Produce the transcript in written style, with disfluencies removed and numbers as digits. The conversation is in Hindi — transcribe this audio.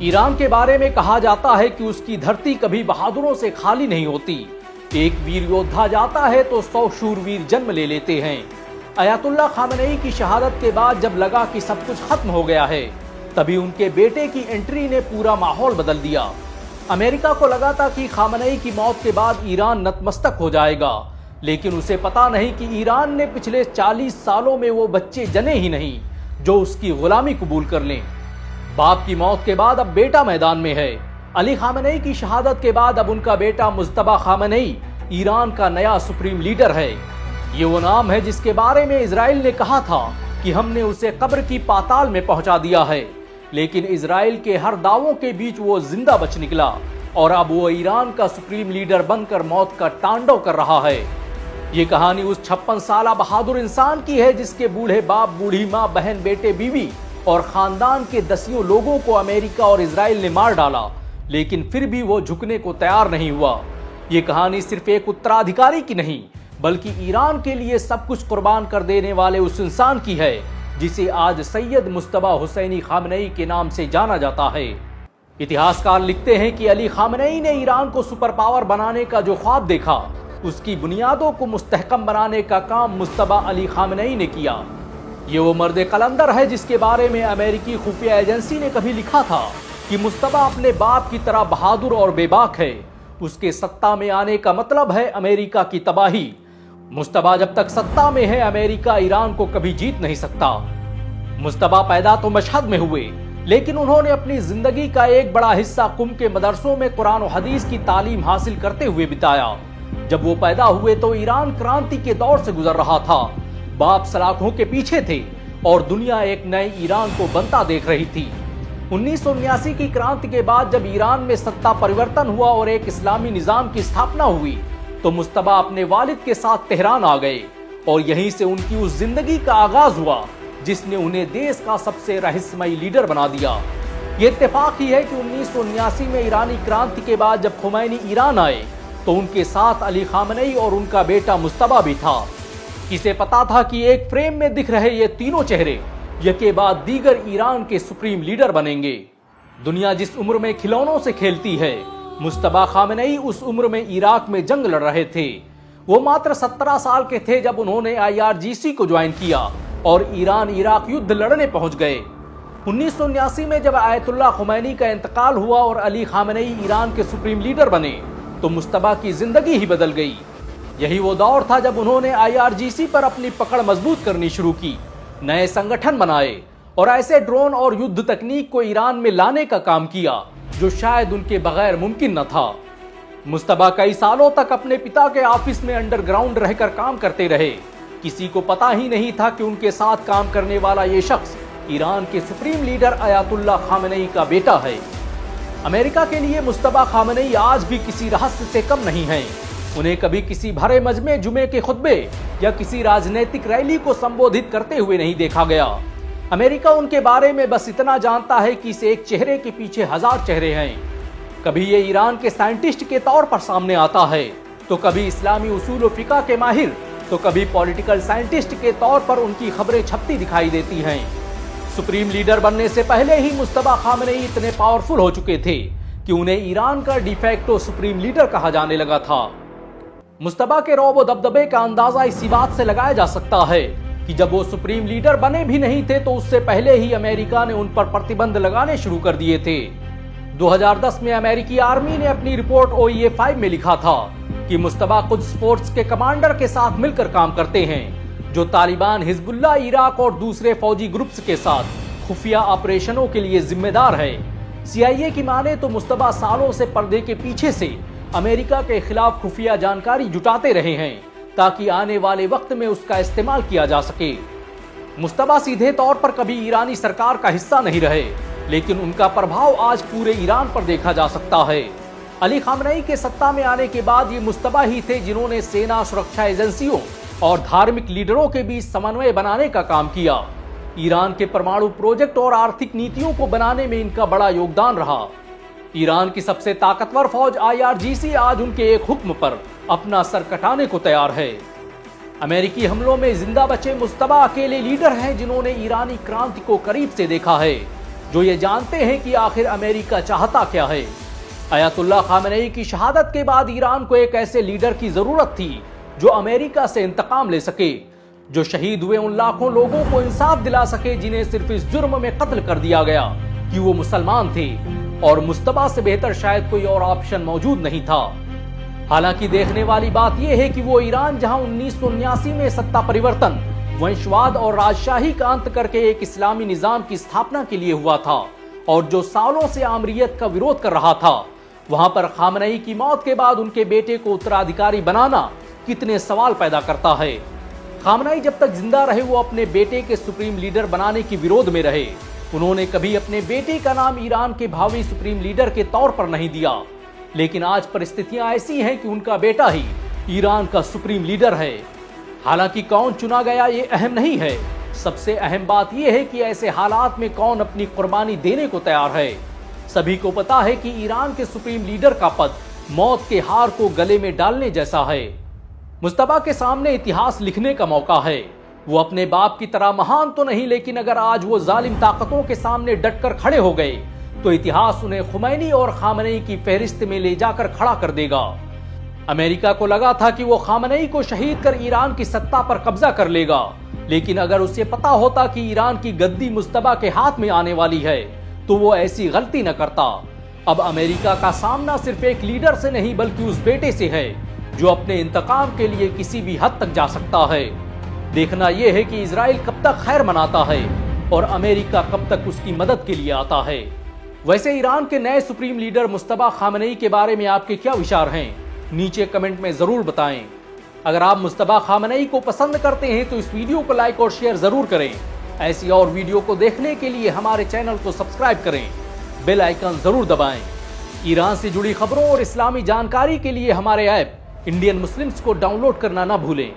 ईरान के बारे में कहा जाता है कि उसकी धरती कभी बहादुरों से खाली नहीं होती। एक वीर योद्धा जाता है तो 100 शूरवीर जन्म ले लेते हैं। अयातुल्लाह खामेनेई की शहादत के बाद जब लगा कि सब कुछ खत्म हो गया है, तभी उनके बेटे की एंट्री ने पूरा माहौल बदल दिया। अमेरिका को लगा था कि खामेनेई की मौत के बाद ईरान नतमस्तक हो जाएगा, लेकिन उसे पता नहीं कि ईरान ने पिछले 40 सालों में वो बच्चे जने ही नहीं जो उसकी गुलामी कबूल कर लें। बाप की मौत के बाद अब बेटा मैदान में है। अली खामेनेई की शहादत के बाद अब उनका बेटा मुज्तबा खामेनेई ईरान का नया सुप्रीम लीडर है। ये वो नाम है जिसके बारे में इजराइल ने कहा था कि हमने उसे कब्र की पाताल में पहुंचा दिया है, लेकिन इजराइल के हर दावों के बीच वो जिंदा बच निकला और अब वो ईरान का सुप्रीम लीडर बनकर मौत का तांडव कर रहा है। ये कहानी उस 56 साला बहादुर इंसान की है जिसके बूढ़े बाप, बूढ़ी माँ, बहन, बेटे, बीवी और खानदान के दसियों लोगों को अमेरिका और इजराइल ने मार डाला, लेकिन फिर भी वो झुकने को तैयार नहीं हुआ। ये कहानी सिर्फ एक उत्तराधिकारी की नहीं, बल्कि ईरान के लिए सब कुछ कुर्बान कर देने वाले उस इंसान की है जिसे आज सैयद मुज्तबा हुसैनी खामेनेई के नाम से जाना जाता है। इतिहासकार लिखते हैं कि अली खामेनेई ने ईरान को सुपर पावर बनाने का जो ख्वाब देखा, उसकी बुनियादों को मुस्तहकम बनाने का काम मुज्तबा अली खामेनेई ने किया। ये वो मर्द कलंदर है जिसके बारे में अमेरिकी खुफिया एजेंसी ने कभी लिखा था कि मुज्तबा अपने बाप की तरह बहादुर और बेबाक है। उसके सत्ता में आने का मतलब है अमेरिका की तबाही। मुज्तबा जब तक सत्ता में है, अमेरिका ईरान को कभी जीत नहीं सकता। मुज्तबा पैदा तो मशहद में हुए, लेकिन उन्होंने अपनी जिंदगी का एक बड़ा हिस्सा कुम के मदरसों में कुरान और हदीस की तालीम हासिल करते हुए बिताया। जब वो पैदा हुए तो ईरान क्रांति के दौर से गुजर रहा था। बाप सलाखों के पीछे थे और दुनिया एक नए ईरान को बनता देख रही थी। 1979 की क्रांति के बाद जब ईरान में सत्ता परिवर्तन हुआ और एक इस्लामी निजाम की स्थापना हुई, तो मुज्तबा अपने वालिद के साथ तेहरान आ गए और यहीं से उनकी उस जिंदगी का आगाज हुआ जिसने उन्हें देश का सबसे रहस्यमयी लीडर बना दिया। ये इत्तेफाक ही है कि 1979 में ईरानी क्रांति के बाद जब खुमैनी ईरान आए तो उनके साथ अली खामेनेई और उनका बेटा मुज्तबा भी था। किसे पता था कि एक फ्रेम में दिख रहे ये तीनों चेहरे यके बाद दीगर ईरान के सुप्रीम लीडर बनेंगे। दुनिया जिस उम्र में खिलौनों से खेलती है, मुज्तबा खामेनेई उस उम्र में इराक में जंग लड़ रहे थे। वो मात्र 17 साल के थे जब उन्होंने IRGC को ज्वाइन किया और ईरान इराक युद्ध लड़ने पहुंच गए। 1979 में जब आयतुल्लाह खुमैनी का इंतकाल हुआ और अली खामेनेई ईरान के सुप्रीम लीडर बने, तो मुज्तबा की जिंदगी ही बदल गई। यही वो दौर था जब उन्होंने IRGC पर अपनी पकड़ मजबूत करनी शुरू की, नए संगठन बनाए और ऐसे ड्रोन और युद्ध तकनीक को ईरान में लाने का काम किया जो शायद उनके बगैर मुमकिन न था। मुज्तबा कई सालों तक अपने पिता के ऑफिस में अंडरग्राउंड रहकर काम करते रहे। किसी को पता ही नहीं था कि उनके साथ काम करने वाला ये शख्स ईरान के सुप्रीम लीडर अयातुल्लाह खामेनेई का बेटा है। अमेरिका के लिए मुज्तबा खामेनेई आज भी किसी रहस्य से कम नहीं है। उन्हें कभी किसी भरे मजमे जुमे के खुतबे या किसी राजनीतिक रैली को संबोधित करते हुए नहीं देखा गया। अमेरिका उनके बारे में बस इतना जानता है कि इस एक चेहरे के पीछे 1000 चेहरे हैं। कभी ये ईरान के साइंटिस्ट के तौर पर सामने आता है, तो कभी इस्लामी उसूल व फिक़ा के माहिर, तो कभी पॉलिटिकल साइंटिस्ट के तौर पर उनकी खबरें छपती दिखाई देती हैं। सुप्रीम लीडर बनने से पहले ही मुज्तबा खामेनेई इतने पावरफुल हो चुके थे कि उन्हें ईरान का डिफैक्टो सुप्रीम लीडर कहा जाने लगा था। मुज्तबा के रौब व दबदबे का अंदाजा इसी बात से लगाया जा सकता है कि जब वो सुप्रीम लीडर बने भी नहीं थे तो उससे पहले ही अमेरिका ने उन पर प्रतिबंध लगाने शुरू कर दिए थे। 2010 में अमेरिकी आर्मी ने अपनी रिपोर्ट OEA-5 में लिखा था कि मुज्तबा कुद्स फोर्स के कमांडर के साथ मिलकर काम करते हैं, जो तालिबान, हिजबुल्लाह, इराक और दूसरे फौजी ग्रुप्स के साथ खुफिया ऑपरेशनों के लिए जिम्मेदार है। CIA की माने तो मुज्तबा सालों से पर्दे के पीछे से अमेरिका के खिलाफ खुफिया जानकारी जुटाते रहे हैं ताकि आने वाले वक्त में उसका इस्तेमाल किया जा सके। मुज्तबा सीधे तौर पर कभी ईरानी सरकार का हिस्सा नहीं रहे, लेकिन उनका प्रभाव आज पूरे ईरान पर देखा जा सकता है। अली खामेनेई के सत्ता में आने के बाद ये मुज्तबा ही थे जिन्होंने सेना, सुरक्षा एजेंसियों और धार्मिक लीडरों के बीच समन्वय बनाने का काम किया। ईरान के परमाणु प्रोजेक्ट और आर्थिक नीतियों को बनाने में इनका बड़ा योगदान रहा। ईरान की सबसे ताकतवर फौज IRGC आज उनके एक हुक्म पर अपना सर कटाने को तैयार है। अमेरिकी हमलों में जिंदा बचे मुज्तबा अकेले लीडर हैं जिन्होंने ईरानी क्रांति को करीब से देखा है। जो ये जानते हैं कि आखिर अमेरिका चाहता क्या है। अयातुल्ला खामेनेई की शहादत के बाद ईरान को एक ऐसे लीडर की जरूरत थी जो अमेरिका से इंतकाम ले सके, जो शहीद हुए उन लाखों लोगों को इंसाफ दिला सके जिन्हें सिर्फ इस जुर्म में कत्ल कर दिया गया कि वो मुसलमान थे, और मुस्तफा से बेहतर शायद कोई और ऑप्शन मौजूद नहीं था। हालांकि देखने वाली बात यह है कि वो ईरान जहां 1979 में सत्ता परिवर्तन, वंशवाद और राजशाही का अंत करके एक इस्लामी निजाम की स्थापना के लिए हुआ था और जो सालों से आमरीयत का विरोध कर रहा था, वहां पर खामेनेई की मौत के बाद उनके बेटे को उत्तराधिकारी बनाना कितने सवाल पैदा करता है। खामेनेई जब तक जिंदा रहे वो अपने बेटे के सुप्रीम लीडर बनाने के विरोध में रहे। उन्होंने कभी अपने बेटे का नाम ईरान के भावी सुप्रीम लीडर के तौर पर नहीं दिया, लेकिन आज परिस्थितियां ऐसी हैं कि उनका बेटा ही ईरान का सुप्रीम लीडर है। हालांकि कौन चुना गया ये अहम नहीं है, सबसे अहम बात यह है कि ऐसे हालात में कौन अपनी कुर्बानी देने को तैयार है। सभी को पता है कि ईरान के सुप्रीम लीडर का पद मौत के हार को गले में डालने जैसा है। मुस्तफा के सामने इतिहास लिखने का मौका है। वो अपने बाप की तरह महान तो नहीं, लेकिन अगर आज वो जालिम ताकतों के सामने डटकर खड़े हो गए तो इतिहास उन्हें खुमैनी और खामेनेई की फहरिस्त में ले जाकर खड़ा कर देगा। अमेरिका को लगा था कि वो खामेनेई को शहीद कर ईरान की सत्ता पर कब्जा कर लेगा, लेकिन अगर उसे पता होता कि ईरान की गद्दी मुस्तफा के हाथ में आने वाली है तो वो ऐसी गलती न करता। अब अमेरिका का सामना सिर्फ एक लीडर से नहीं बल्कि उस बेटे से है जो अपने इंतकाम के लिए किसी भी हद तक जा सकता है। देखना यह है कि इजराइल कब तक खैर मनाता है और अमेरिका कब तक उसकी मदद के लिए आता है। वैसे ईरान के नए सुप्रीम लीडर मुस्तफा खामेनेई के बारे में आपके क्या विचार हैं, नीचे कमेंट में जरूर बताएं। अगर आप मुस्तफा खामेनेई को पसंद करते हैं तो इस वीडियो को लाइक और शेयर जरूर करें। ऐसी और वीडियो को देखने के लिए हमारे चैनल को सब्सक्राइब करें, बेल आइकन जरूर दबाएं। ईरान से जुड़ी खबरों और इस्लामी जानकारी के लिए हमारे ऐप इंडियन मुस्लिम्स को डाउनलोड करना ना भूलें।